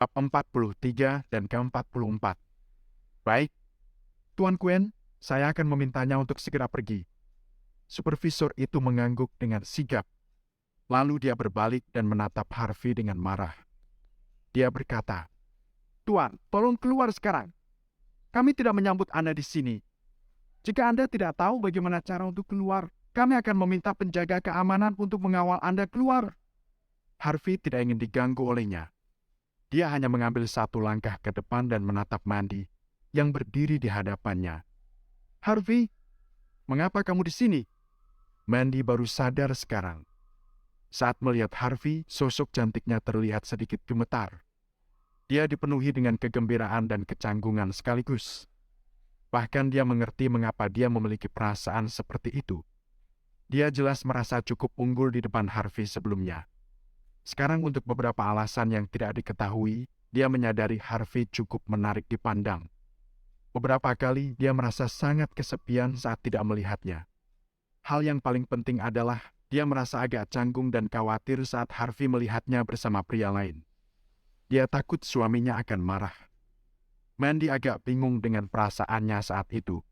Bab 43 dan ke-44. Baik, Tuan Quinn, saya akan memintanya untuk segera pergi. Supervisor itu mengangguk dengan sigap. Lalu dia berbalik dan menatap Harvey dengan marah. Dia berkata, "Tuan, tolong keluar sekarang. Kami tidak menyambut Anda di sini. Jika Anda tidak tahu bagaimana cara untuk keluar, kami akan meminta penjaga keamanan untuk mengawal Anda keluar." Harvey tidak ingin diganggu olehnya. Dia hanya mengambil satu langkah ke depan dan menatap Mandy yang berdiri di hadapannya. "Harvey, mengapa kamu di sini?" Mandy baru sadar sekarang. Saat melihat Harvey, sosok cantiknya terlihat sedikit gemetar. Dia dipenuhi dengan kegembiraan dan kecanggungan sekaligus. Bahkan dia mengerti mengapa dia memiliki perasaan seperti itu. Dia jelas merasa cukup unggul di depan Harvey sebelumnya. Sekarang untuk beberapa alasan yang tidak diketahui, dia menyadari Harvey cukup menarik dipandang. Beberapa kali dia merasa sangat kesepian saat tidak melihatnya. Hal yang paling penting adalah dia merasa agak canggung dan khawatir saat Harvey melihatnya bersama pria lain. Dia takut suaminya akan marah. Mandy agak bingung dengan perasaannya saat itu.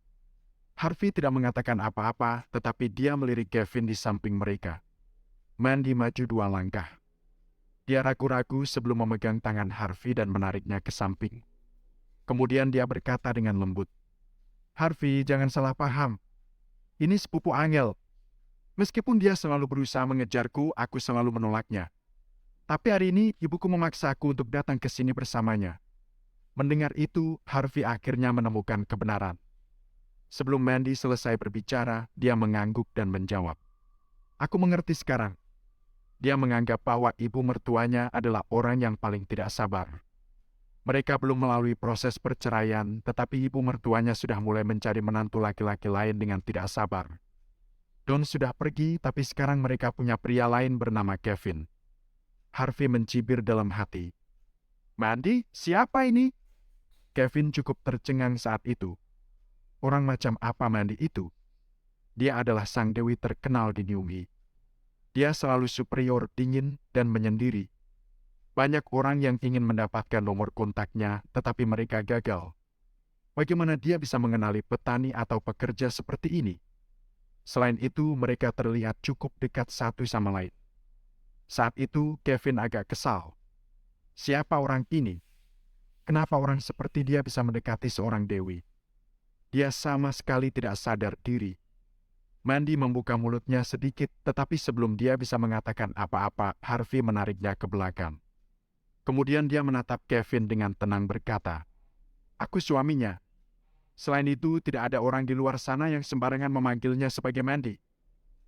Harvey tidak mengatakan apa-apa, tetapi dia melirik Kevin di samping mereka. Mandy maju 2 langkah. Dia ragu-ragu sebelum memegang tangan Harvey dan menariknya ke samping. Kemudian dia berkata dengan lembut, "Harvey, jangan salah paham. Ini sepupu Angel. Meskipun dia selalu berusaha mengejarku, aku selalu menolaknya. Tapi hari ini ibuku memaksaku untuk datang ke sini bersamanya." Mendengar itu, Harvey akhirnya menemukan kebenaran. Sebelum Mandy selesai berbicara, dia mengangguk dan menjawab, "Aku mengerti sekarang." Dia menganggap bahwa ibu mertuanya adalah orang yang paling tidak sabar. Mereka belum melalui proses perceraian, tetapi ibu mertuanya sudah mulai mencari menantu laki-laki lain dengan tidak sabar. Don sudah pergi, tapi sekarang mereka punya pria lain bernama Kevin. Harvey mencibir dalam hati. "Mandy, siapa ini?" Kevin cukup tercengang saat itu. Orang macam apa Mandy itu? Dia adalah sang dewi terkenal di Newby. Dia selalu superior, dingin, dan menyendiri. Banyak orang yang ingin mendapatkan nomor kontaknya, tetapi mereka gagal. Bagaimana dia bisa mengenali petani atau pekerja seperti ini? Selain itu, mereka terlihat cukup dekat satu sama lain. Saat itu, Kevin agak kesal. Siapa orang ini? Kenapa orang seperti dia bisa mendekati seorang dewi? Dia sama sekali tidak sadar diri. Mandy membuka mulutnya sedikit, tetapi sebelum dia bisa mengatakan apa-apa, Harvey menariknya ke belakang. Kemudian dia menatap Kevin dengan tenang berkata, "Aku suaminya. Selain itu, tidak ada orang di luar sana yang sembarangan memanggilnya sebagai Mandy.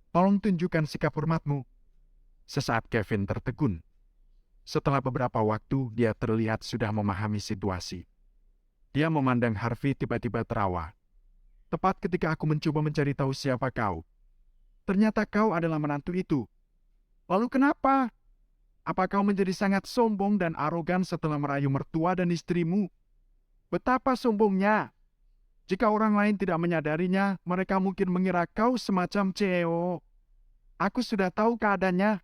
Tolong tunjukkan sikap hormatmu." Sesaat Kevin tertegun. Setelah beberapa waktu, dia terlihat sudah memahami situasi. Dia memandang Harvey tiba-tiba terawa. "Tepat ketika aku mencoba mencari tahu siapa kau, ternyata kau adalah menantu itu. Lalu kenapa? Apa kau menjadi sangat sombong dan arogan setelah merayu mertua dan istrimu? Betapa sombongnya! Jika orang lain tidak menyadarinya, mereka mungkin mengira kau semacam CEO. Aku sudah tahu keadaannya.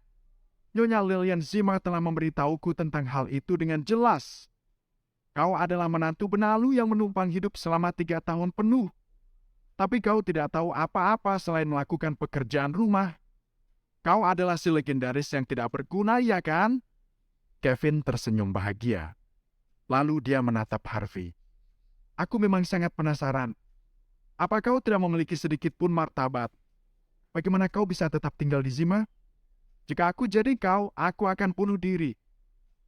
Nyonya Lilian Zima telah memberitahuku tentang hal itu dengan jelas. Kau adalah menantu benalu yang menumpang hidup selama 3 tahun penuh. Tapi kau tidak tahu apa-apa selain melakukan pekerjaan rumah. Kau adalah si legendaris yang tidak berguna, ya kan?" Kevin tersenyum bahagia. Lalu dia menatap Harvey. "Aku memang sangat penasaran. Apa kau tidak memiliki sedikit pun martabat? Bagaimana kau bisa tetap tinggal di Zima? Jika aku jadi kau, aku akan bunuh diri.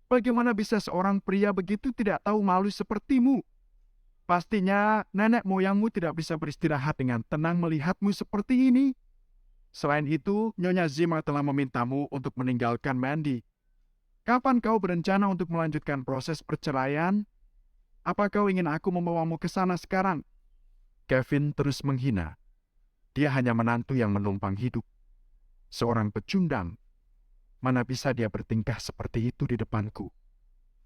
Bagaimana bisa seorang pria begitu tidak tahu malu sepertimu? Pastinya nenek moyangmu tidak bisa beristirahat dengan tenang melihatmu seperti ini. Selain itu, Nyonya Zima telah memintamu untuk meninggalkan Mandy. Kapan kau berencana untuk melanjutkan proses perceraian? Apa kau ingin aku membawamu ke sana sekarang?" Kevin terus menghina. Dia hanya menantu yang menumpang hidup. Seorang pecundang. Mana bisa dia bertingkah seperti itu di depanku?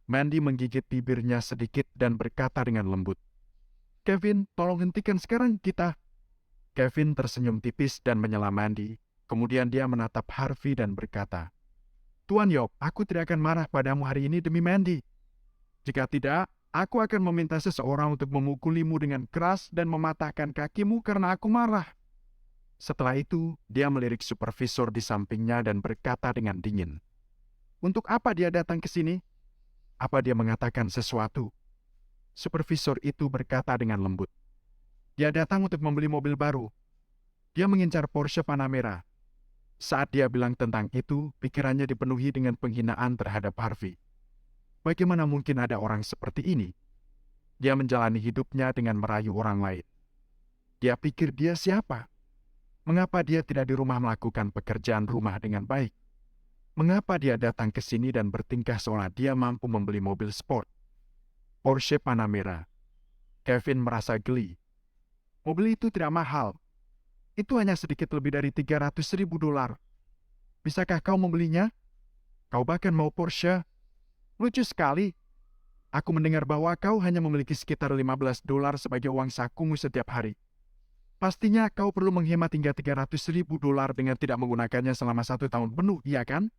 Mandy menggigit bibirnya sedikit dan berkata dengan lembut, "Kevin, tolong hentikan sekarang kita." Kevin tersenyum tipis dan menyela Mandy. Kemudian dia menatap Harvey dan berkata, "Tuan Yop, aku tidak akan marah padamu hari ini demi Mandy. Jika tidak, aku akan meminta seseorang untuk memukulimu dengan keras dan mematahkan kakimu karena aku marah." Setelah itu, dia melirik supervisor di sampingnya dan berkata dengan dingin, "Untuk apa dia datang ke sini? Apa dia mengatakan sesuatu?" Supervisor itu berkata dengan lembut, "Dia datang untuk membeli mobil baru. Dia mengincar Porsche Panamera." Saat dia bilang tentang itu, pikirannya dipenuhi dengan penghinaan terhadap Harvey. Bagaimana mungkin ada orang seperti ini? Dia menjalani hidupnya dengan merayu orang lain. Dia pikir dia siapa? Mengapa dia tidak di rumah melakukan pekerjaan rumah dengan baik? Mengapa dia datang ke sini dan bertingkah seolah dia mampu membeli mobil sport? Porsche Panamera. Kevin merasa geli. Mobil itu tidak mahal. Itu hanya sedikit lebih dari $300.000. Bisakah kau membelinya? Kau bahkan mau Porsche? Lucu sekali. Aku mendengar bahwa kau hanya memiliki sekitar $15 sebagai uang sakumu setiap hari. Pastinya kau perlu menghemat hingga $300.000 dengan tidak menggunakannya selama 1 tahun penuh, iya kan?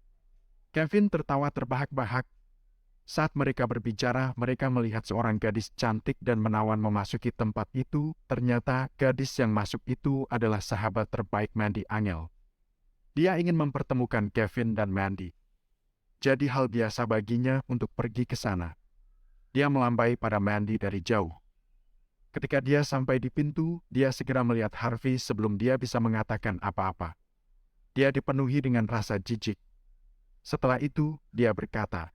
Kevin tertawa terbahak-bahak. Saat mereka berbicara, mereka melihat seorang gadis cantik dan menawan memasuki tempat itu. Ternyata gadis yang masuk itu adalah sahabat terbaik Mandy, Angel. Dia ingin mempertemukan Kevin dan Mandy. Jadi hal biasa baginya untuk pergi ke sana. Dia melambai pada Mandy dari jauh. Ketika dia sampai di pintu, dia segera melihat Harvey sebelum dia bisa mengatakan apa-apa. Dia dipenuhi dengan rasa jijik. Setelah itu, dia berkata,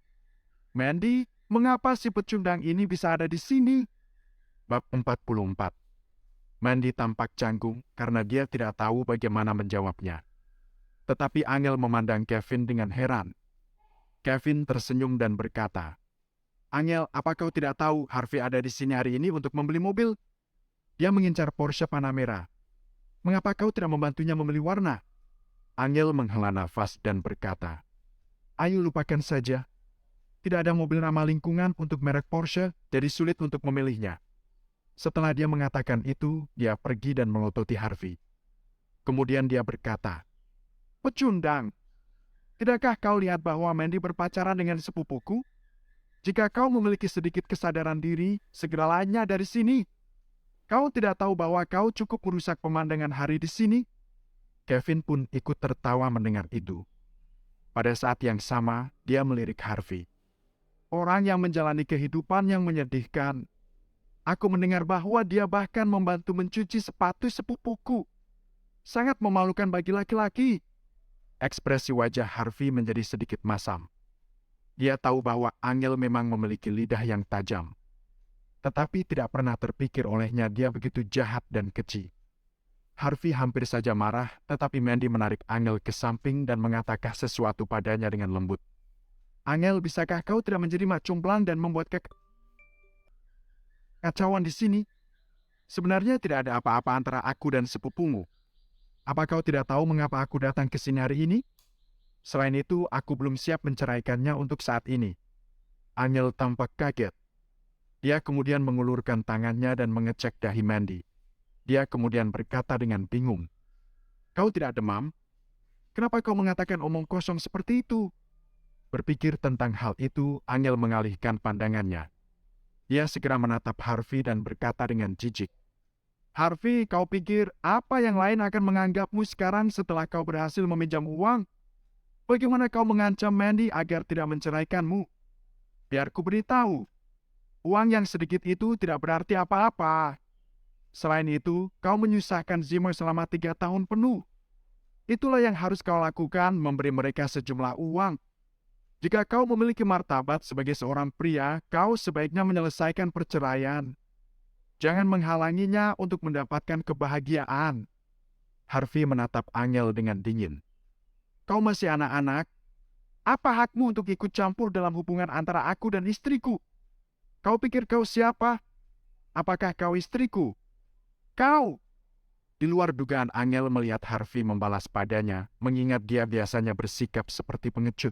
"Mandy, mengapa si pecundang ini bisa ada di sini?" Bab 44. Mandy tampak canggung karena dia tidak tahu bagaimana menjawabnya. Tetapi Angel memandang Kevin dengan heran. Kevin tersenyum dan berkata, "Angel, apa kau tidak tahu Harvey ada di sini hari ini untuk membeli mobil? Dia mengincar Porsche Panamera. Mengapa kau tidak membantunya membeli warna?" Angel menghela nafas dan berkata, "Ayo lupakan saja. Tidak ada mobil ramah lingkungan untuk merek Porsche, jadi sulit untuk memilihnya." Setelah dia mengatakan itu, dia pergi dan melototi Harvey. Kemudian dia berkata, "Pecundang, tidakkah kau lihat bahwa Mandy berpacaran dengan sepupuku? Jika kau memiliki sedikit kesadaran diri, segeralah dari sini. Kau tidak tahu bahwa kau cukup merusak pemandangan hari di sini?" Kevin pun ikut tertawa mendengar itu. Pada saat yang sama, dia melirik Harvey. "Orang yang menjalani kehidupan yang menyedihkan. Aku mendengar bahwa dia bahkan membantu mencuci sepatu sepupuku. Sangat memalukan bagi laki-laki." Ekspresi wajah Harvey menjadi sedikit masam. Dia tahu bahwa Angel memang memiliki lidah yang tajam. Tetapi tidak pernah terpikir olehnya dia begitu jahat dan keji. Harvey hampir saja marah, tetapi Mandy menarik Angel ke samping dan mengatakan sesuatu padanya dengan lembut. "Angel, bisakah kau tidak menjadi macumplang dan membuat kekacauan di sini? Sebenarnya tidak ada apa-apa antara aku dan sepupumu. Apa kau tidak tahu mengapa aku datang ke sini hari ini? Selain itu, aku belum siap menceraikannya untuk saat ini." Angel tampak kaget. Dia kemudian mengulurkan tangannya dan mengecek dahi Mandy. Dia kemudian berkata dengan bingung, "Kau tidak demam? Kenapa kau mengatakan omong kosong seperti itu?" Berpikir tentang hal itu, Angel mengalihkan pandangannya. Dia segera menatap Harvey dan berkata dengan jijik, "Harvey, kau pikir apa yang lain akan menganggapmu sekarang setelah kau berhasil meminjam uang? Bagaimana kau mengancam Mandy agar tidak menceraikanmu? Biar ku beritahu, uang yang sedikit itu tidak berarti apa-apa. Selain itu, kau menyusahkan Zimmer selama 3 tahun penuh. Itulah yang harus kau lakukan, memberi mereka sejumlah uang. Jika kau memiliki martabat sebagai seorang pria, kau sebaiknya menyelesaikan perceraian. Jangan menghalanginya untuk mendapatkan kebahagiaan." Harvey menatap Angel dengan dingin. "Kau masih anak-anak. Apa hakmu untuk ikut campur dalam hubungan antara aku dan istriku? Kau pikir kau siapa? Apakah kau istriku? Kau!" Di luar dugaan Angel melihat Harvey membalas padanya, mengingat dia biasanya bersikap seperti pengecut.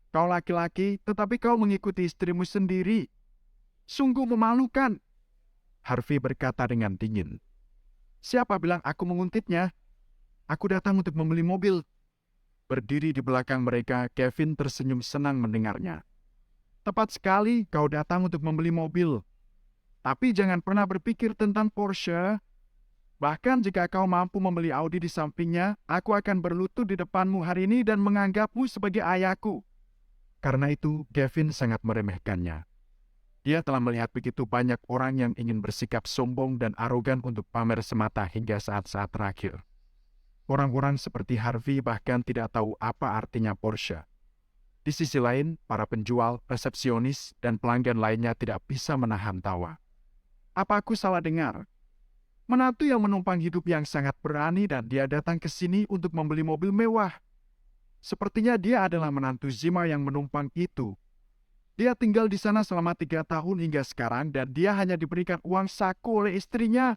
"Kau laki-laki, tetapi kau mengikuti istrimu sendiri. Sungguh memalukan." Harvey berkata dengan dingin, "Siapa bilang aku menguntitnya? Aku datang untuk membeli mobil." Berdiri di belakang mereka, Kevin tersenyum senang mendengarnya. Tepat sekali kau datang untuk membeli mobil. Tapi jangan pernah berpikir tentang Porsche. Bahkan jika kau mampu membeli Audi di sampingnya, aku akan berlutut di depanmu hari ini dan menganggapmu sebagai ayahku. Karena itu, Gavin sangat meremehkannya. Dia telah melihat begitu banyak orang yang ingin bersikap sombong dan arogan untuk pamer semata hingga saat-saat terakhir. Orang-orang seperti Harvey bahkan tidak tahu apa artinya Porsche. Di sisi lain, para penjual, resepsionis, dan pelanggan lainnya tidak bisa menahan tawa. Apa aku salah dengar? Menantu yang menumpang hidup yang sangat berani dan dia datang ke sini untuk membeli mobil mewah. Sepertinya dia adalah menantu Zima yang menumpang itu. Dia tinggal di sana selama 3 tahun hingga sekarang dan dia hanya diberikan uang saku oleh istrinya.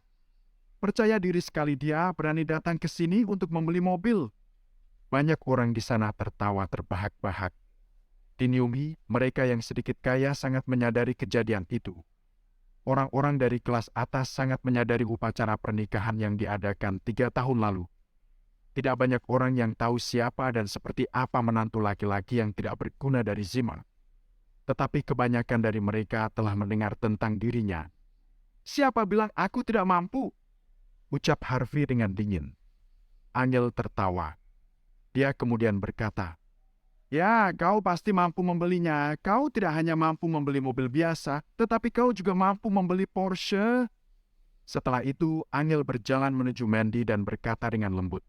Percaya diri sekali dia berani datang ke sini untuk membeli mobil. Banyak orang di sana tertawa terbahak-bahak. Di Niumi, mereka yang sedikit kaya sangat menyadari kejadian itu. Orang-orang dari kelas atas sangat menyadari upacara pernikahan yang diadakan 3 tahun lalu. Tidak banyak orang yang tahu siapa dan seperti apa menantu laki-laki yang tidak berguna dari Zima. Tetapi kebanyakan dari mereka telah mendengar tentang dirinya. Siapa bilang aku tidak mampu? Ucap Harvey dengan dingin. Angel tertawa. Dia kemudian berkata, ya, kau pasti mampu membelinya. Kau tidak hanya mampu membeli mobil biasa, tetapi kau juga mampu membeli Porsche. Setelah itu, Angel berjalan menuju Mandy dan berkata dengan lembut,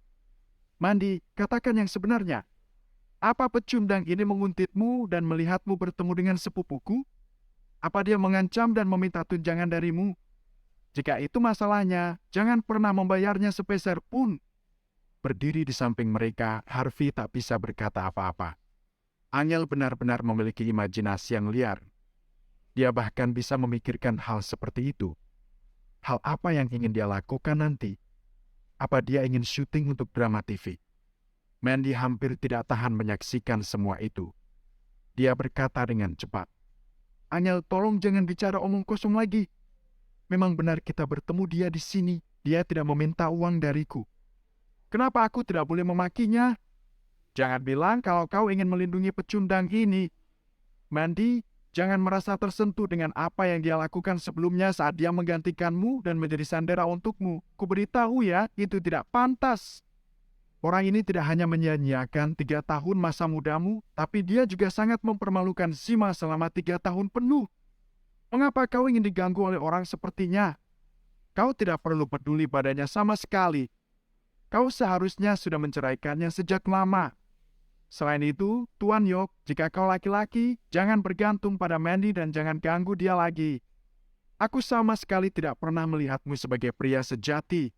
Mandy, katakan yang sebenarnya. Apa pecundang ini menguntitmu dan melihatmu bertemu dengan sepupuku? Apa dia mengancam dan meminta tunjangan darimu? Jika itu masalahnya, jangan pernah membayarnya sepeser pun. Berdiri di samping mereka, Harvey tak bisa berkata apa-apa. Angel benar-benar memiliki imajinasi yang liar. Dia bahkan bisa memikirkan hal seperti itu. Hal apa yang ingin dia lakukan nanti? Apa dia ingin syuting untuk drama TV? Mandy hampir tidak tahan menyaksikan semua itu. Dia berkata dengan cepat, Angel, tolong jangan bicara omong kosong lagi. Memang benar kita bertemu dia di sini. Dia tidak meminta uang dariku. Kenapa aku tidak boleh memakinya? Jangan bilang kalau kau ingin melindungi pecundang ini. Mandy, jangan merasa tersentuh dengan apa yang dia lakukan sebelumnya saat dia menggantikanmu dan menjadi sandera untukmu. Kuberitahu ya, itu tidak pantas. Orang ini tidak hanya menyia-nyiakan 3 tahun masa mudamu, tapi dia juga sangat mempermalukan Zima selama 3 tahun penuh. Mengapa kau ingin diganggu oleh orang sepertinya? Kau tidak perlu peduli padanya sama sekali. Kau seharusnya sudah menceraikannya sejak lama. Selain itu, Tuan Yok, jika kau laki-laki, jangan bergantung pada Mandy dan jangan ganggu dia lagi. Aku sama sekali tidak pernah melihatmu sebagai pria sejati.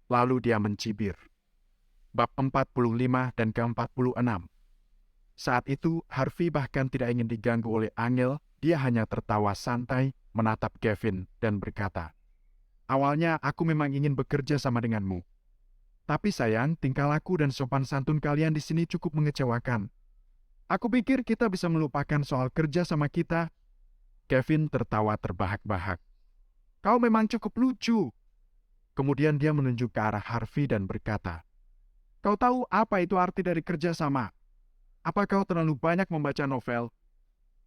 Lalu dia mencibir. Bab 45 dan ke-46. Saat itu, Harvey bahkan tidak ingin diganggu oleh Angel, dia hanya tertawa santai, menatap Gavin, dan berkata, awalnya aku memang ingin bekerja sama denganmu. Tapi sayang, tingkah laku dan sopan santun kalian di sini cukup mengecewakan. Aku pikir kita bisa melupakan soal kerja sama kita. Gavin tertawa terbahak-bahak. Kau memang cukup lucu. Kemudian dia menunjuk ke arah Harvey dan berkata, kau tahu apa itu arti dari kerja sama? Apa kau terlalu banyak membaca novel?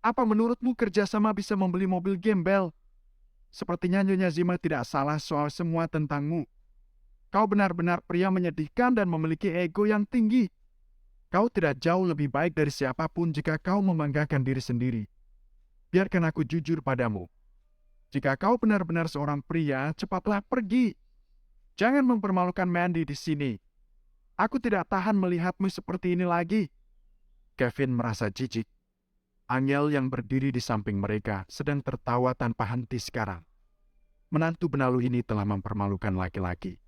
Apa menurutmu kerja sama bisa membeli mobil gembel? Sepertinya Nyonya Zima tidak salah soal semua tentangmu. Kau benar-benar pria menyedihkan dan memiliki ego yang tinggi. Kau tidak jauh lebih baik dari siapapun jika kau membanggakan diri sendiri. Biarkan aku jujur padamu. Jika kau benar-benar seorang pria, cepatlah pergi. Jangan mempermalukan Mandy di sini. Aku tidak tahan melihatmu seperti ini lagi. Gavin merasa jijik. Angel yang berdiri di samping mereka sedang tertawa tanpa henti sekarang. Menantu benalu ini telah mempermalukan laki-laki.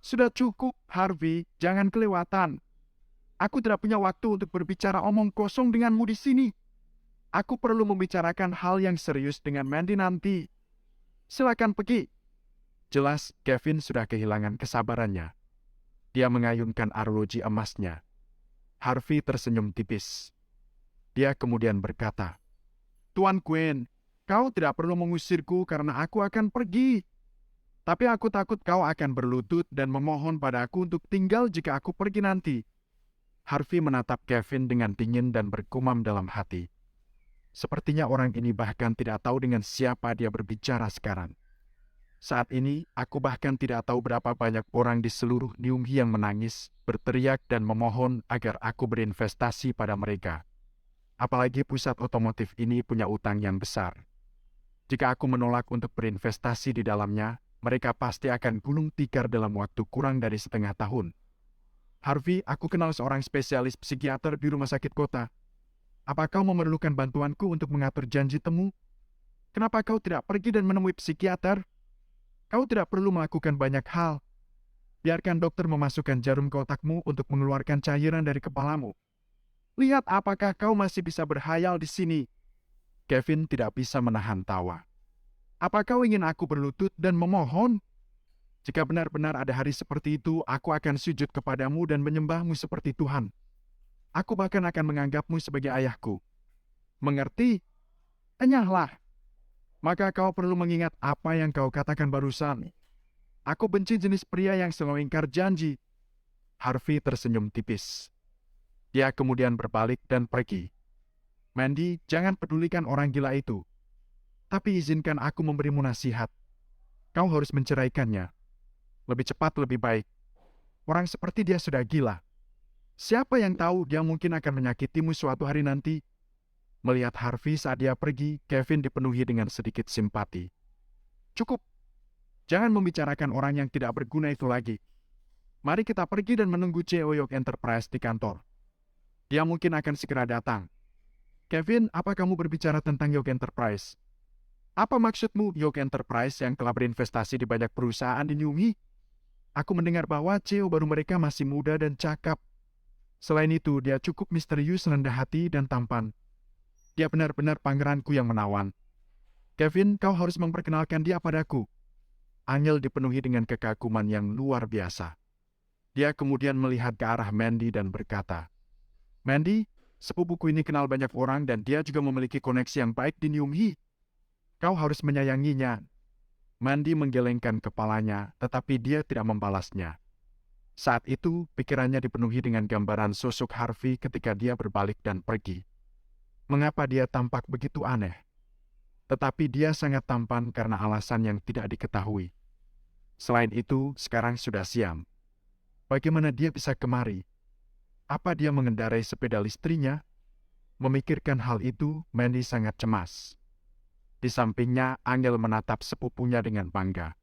Sudah cukup, Harvey, jangan kelewatan. Aku tidak punya waktu untuk berbicara omong kosong denganmu di sini. Aku perlu membicarakan hal yang serius dengan Mandy nanti. Silakan pergi. Jelas, Gavin sudah kehilangan kesabarannya. Dia mengayunkan arloji emasnya. Harvey tersenyum tipis. Dia kemudian berkata, Tuan Quinn, kau tidak perlu mengusirku karena aku akan pergi. Tapi aku takut kau akan berlutut dan memohon padaku untuk tinggal jika aku pergi nanti. Harvey menatap Gavin dengan dingin dan bergumam dalam hati. Sepertinya orang ini bahkan tidak tahu dengan siapa dia berbicara sekarang. Saat ini, aku bahkan tidak tahu berapa banyak orang di seluruh Nyunghi yang menangis, berteriak dan memohon agar aku berinvestasi pada mereka. Apalagi pusat otomotif ini punya utang yang besar. Jika aku menolak untuk berinvestasi di dalamnya, mereka pasti akan gulung tikar dalam waktu kurang dari setengah tahun. Harvey, aku kenal seorang spesialis psikiater di rumah sakit kota. Apa kau memerlukan bantuanku untuk mengatur janji temu? Kenapa kau tidak pergi dan menemui psikiater? Kau tidak perlu melakukan banyak hal. Biarkan dokter memasukkan jarum ke otakmu untuk mengeluarkan cairan dari kepalamu. Lihat apakah kau masih bisa berhayal di sini. Kevin tidak bisa menahan tawa. Apa kau ingin aku berlutut dan memohon? Jika benar-benar ada hari seperti itu, aku akan sujud kepadamu dan menyembahmu seperti Tuhan. Aku bahkan akan menganggapmu sebagai ayahku. Mengerti? Enyahlah. Maka kau perlu mengingat apa yang kau katakan barusan. Aku benci jenis pria yang selalu ingkar janji. Harvey tersenyum tipis. Dia kemudian berbalik dan pergi. Mandy, jangan pedulikan orang gila itu. Tapi izinkan aku memberimu nasihat. Kau harus menceraikannya. Lebih cepat lebih baik. Orang seperti dia sudah gila. Siapa yang tahu dia mungkin akan menyakitimu suatu hari nanti? Melihat Harvey saat dia pergi, Kevin dipenuhi dengan sedikit simpati. Cukup. Jangan membicarakan orang yang tidak berguna itu lagi. Mari kita pergi dan menunggu CEO York Enterprise di kantor. Dia mungkin akan segera datang. Kevin, apa kamu berbicara tentang York Enterprise? Apa maksudmu York Enterprise yang telah berinvestasi di banyak perusahaan di Nyunghi? Aku mendengar bahwa CEO baru mereka masih muda dan cakap. Selain itu, dia cukup misterius, rendah hati, dan tampan. Dia benar-benar pangeranku yang menawan. Kevin, kau harus memperkenalkan dia padaku. Angel dipenuhi dengan kekaguman yang luar biasa. Dia kemudian melihat ke arah Mandy dan berkata, Mandy, sepupuku ini kenal banyak orang dan dia juga memiliki koneksi yang baik di Nyunghi. Kau harus menyayanginya. Mandy menggelengkan kepalanya, tetapi dia tidak membalasnya. Saat itu, pikirannya dipenuhi dengan gambaran sosok Harvey ketika dia berbalik dan pergi. Mengapa dia tampak begitu aneh? Tetapi dia sangat tampan karena alasan yang tidak diketahui. Selain itu, sekarang sudah siang. Bagaimana dia bisa kemari? Apa dia mengendarai sepeda listrinya? Memikirkan hal itu, Mandy sangat cemas. Di sampingnya, Angel menatap sepupunya dengan bangga.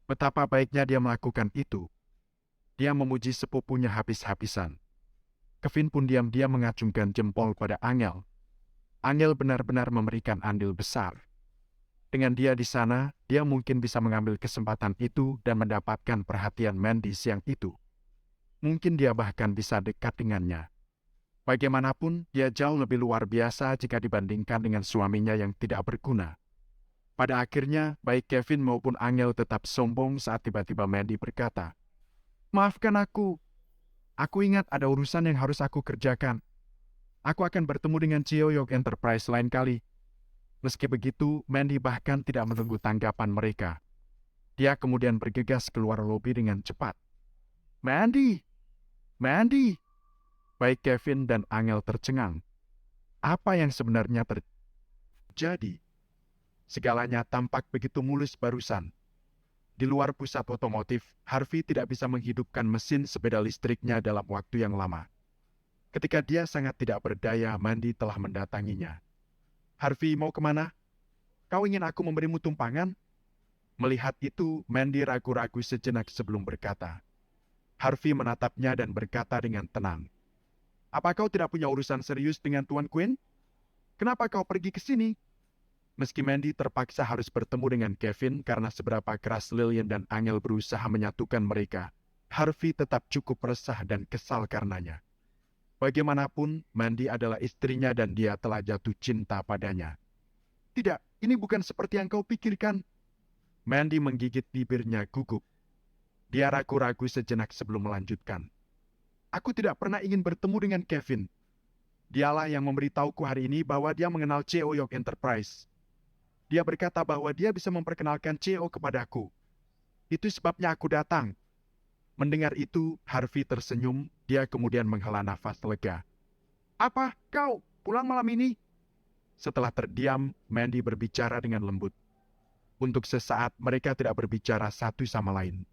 Betapa baiknya dia melakukan itu. Dia memuji sepupunya habis-habisan. Kevin pun diam-diam mengacungkan jempol pada Angel. Angel benar-benar memberikan andil besar. Dengan dia di sana, dia mungkin bisa mengambil kesempatan itu dan mendapatkan perhatian Mandy siang itu. Mungkin dia bahkan bisa dekat dengannya. Bagaimanapun, dia jauh lebih luar biasa jika dibandingkan dengan suaminya yang tidak berguna. Pada akhirnya, baik Kevin maupun Angel tetap sombong saat tiba-tiba Mandy berkata, Maafkan aku. Aku ingat ada urusan yang harus aku kerjakan. Aku akan bertemu dengan CEO York Enterprise lain kali. Meski begitu, Mandy bahkan tidak menunggu tanggapan mereka. Dia kemudian bergegas keluar lobi dengan cepat. Mandy! Mandy! Baik Kevin dan Angel tercengang. Apa yang sebenarnya terjadi? Segalanya tampak begitu mulus barusan. Di luar pusat otomotif, Harvey tidak bisa menghidupkan mesin sepeda listriknya dalam waktu yang lama. Ketika dia sangat tidak berdaya, Mandy telah mendatanginya. Harvey, mau kemana? Kau ingin aku memberimu tumpangan? Melihat itu, Mandy ragu-ragu sejenak sebelum berkata. Harvey menatapnya dan berkata dengan tenang. Apa kau tidak punya urusan serius dengan Tuan Quinn? Kenapa kau pergi ke sini? Meski Mandy terpaksa harus bertemu dengan Kevin karena seberapa keras Lillian dan Angel berusaha menyatukan mereka, Harvey tetap cukup resah dan kesal karenanya. Bagaimanapun, Mandy adalah istrinya dan dia telah jatuh cinta padanya. Tidak, ini bukan seperti yang kau pikirkan. Mandy menggigit bibirnya gugup. Dia ragu-ragu sejenak sebelum melanjutkan. Aku tidak pernah ingin bertemu dengan Kevin. Dialah yang memberitahuku hari ini bahwa dia mengenal CEO York Enterprise. Dia berkata bahwa dia bisa memperkenalkan CEO kepadaku. Itu sebabnya aku datang. Mendengar itu, Harvey tersenyum. Dia kemudian menghela nafas lega. Apa? Kau pulang malam ini? Setelah terdiam, Mandy berbicara dengan lembut. Untuk sesaat mereka tidak berbicara satu sama lain.